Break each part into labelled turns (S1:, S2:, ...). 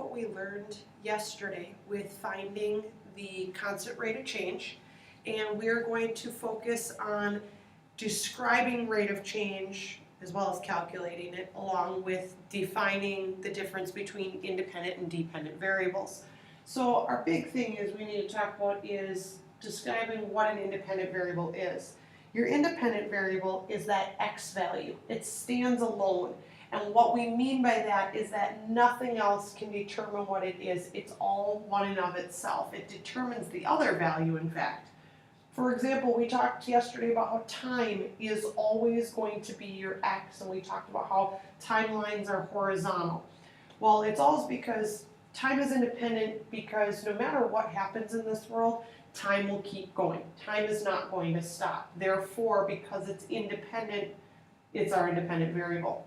S1: what we learned yesterday with finding the constant rate of change, and we're going to focus on describing rate of change as well as calculating it, along with defining the difference between independent and dependent variables. So our big thing is we need to talk about is describing what an independent variable is. Your independent variable is that x value. It stands alone. And what we mean by that is that nothing else can determine what it is. It's all one and of itself. It determines the other value, in fact. For example, we talked yesterday about how time is always going to be your x, and we talked about how timelines are horizontal. Well, it's always because time is independent, because no matter what happens in this world, time will keep going. Time is not going to stop. Therefore, because it's independent, it's our independent variable.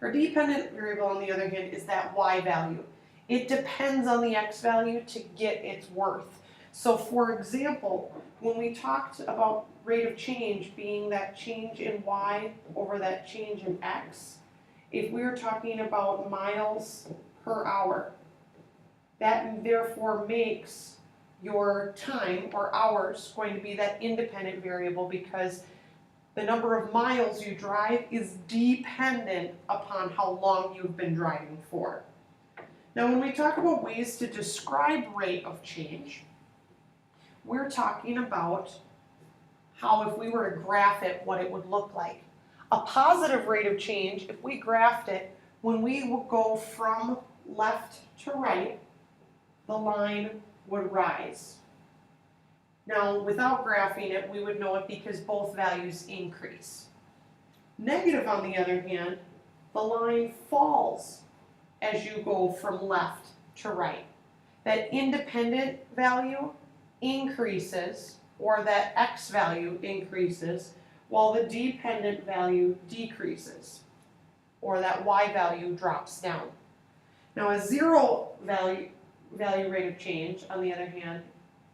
S1: Our dependent variable, on the other hand, is that y value. It depends on the x value to get its worth. So for example, when we talked about rate of change being that change in y over that change in x, if we were talking about miles per hour, that therefore makes your time or hours going to be that independent variable, because the number of miles you drive is dependent upon how long you've been driving for. Now, when we talk about ways to describe rate of change, we're talking about how, if we were to graph it, what it would look like. A positive rate of change, if we graphed it, when we would go from left to right, the line would rise. Now, without graphing it, we would know it because both values increase. Negative, on the other hand, the line falls as you go from left to right. That independent value increases, or that x value increases, while the dependent value decreases, or that y value drops down. Now, a zero value rate of change, on the other hand,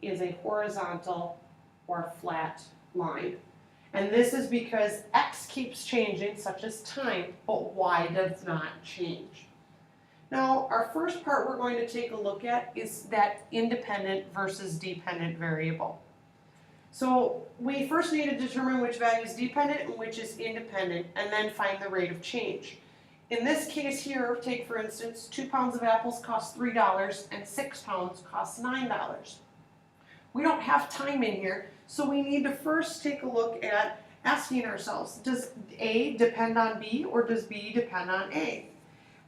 S1: is a horizontal or flat line. And this is because x keeps changing, such as time, but y does not change. Now, our first part we're going to take a look at is that independent versus dependent variable. So we first need to determine which value is dependent and which is independent, and then find the rate of change. In this case here, take for instance, 2 pounds of apples cost $3 and 6 pounds cost $9. We don't have time in here, so we need to first take a look at asking ourselves, does A depend on B, or does B depend on A?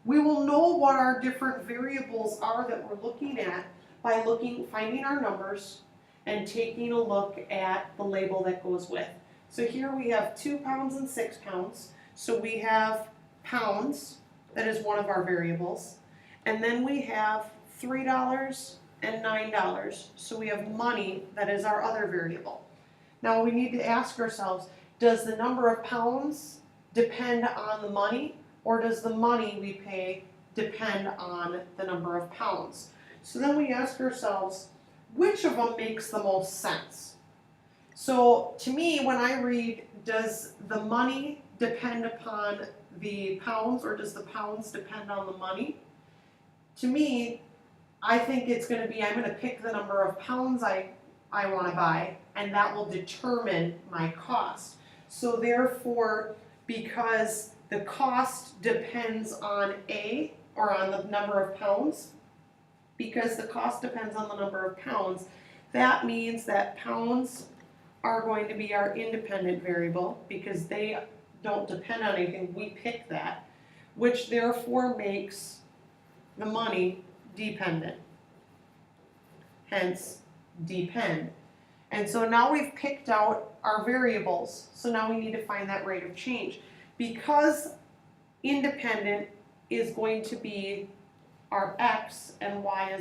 S1: We will know what our different variables are that we're looking at by finding our numbers and taking a look at the label that goes with. So here we have 2 pounds and 6 pounds, so we have pounds, that is one of our variables, and then we have $3 and $9, so we have money, that is our other variable. Now we need to ask ourselves, does the number of pounds depend on the money, or does the money we pay depend on the number of pounds? So then we ask ourselves, which of them makes the most sense? So to me, when I read, does the money depend upon the pounds, or does the pounds depend on the money? To me, I think it's going to be, I'm going to pick the number of pounds I want to buy, and that will determine my cost. So therefore, because the cost depends on A, or on the number of pounds, because the cost depends on the number of pounds, that means that pounds are going to be our independent variable, because they don't depend on anything, we pick that, which therefore makes the money dependent, hence depend. And so now we've picked out our variables, so now we need to find that rate of change. Because independent is going to be our x and y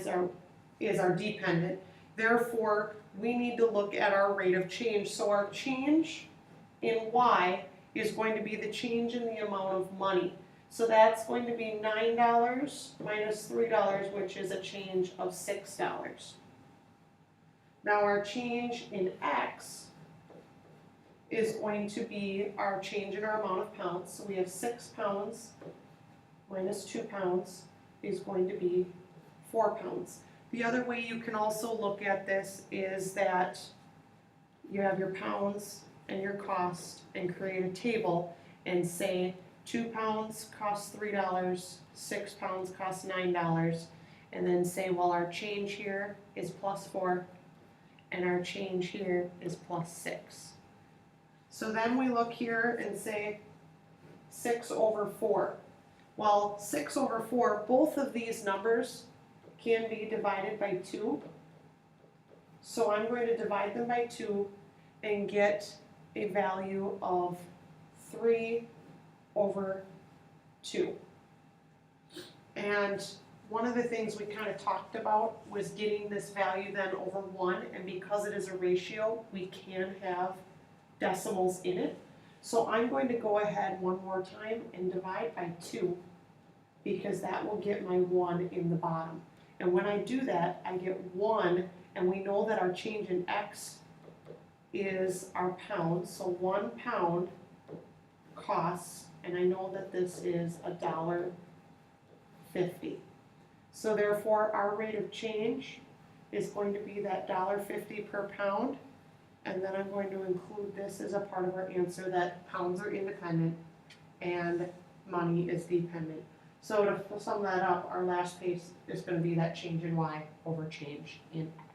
S1: is our dependent, therefore we need to look at our rate of change. So our change in y is going to be the change in the amount of money. So that's going to be $9 minus $3, which is a change of $6. Now our change in x is going to be our change in our amount of pounds. So we have 6 pounds minus 2 pounds is going to be 4 pounds. The other way you can also look at this is that you have your pounds and your cost and create a table and say 2 pounds costs $3, 6 pounds costs $9, and then say, well, our change here is +4 and our change here is +6. So then we look here and say 6 over 4. Well, 6 over 4, both of these numbers can be divided by 2. So I'm going to divide them by 2 and get a value of 3 over 2. And one of the things we kind of talked about was getting this value then over 1, and because it is a ratio, we can have decimals in it. So I'm going to go ahead one more time and divide by 2, because that will get my 1 in the bottom. And when I do that, I get 1, and we know that our change in x is our pounds, so 1 pound costs, and I know that this is $1.50. So therefore, our rate of change is going to be that $1.50 per pound, and then I'm going to include this as a part of our answer that pounds are independent and money is dependent. So to sum that up, our last piece is going to be that change in y over change in x.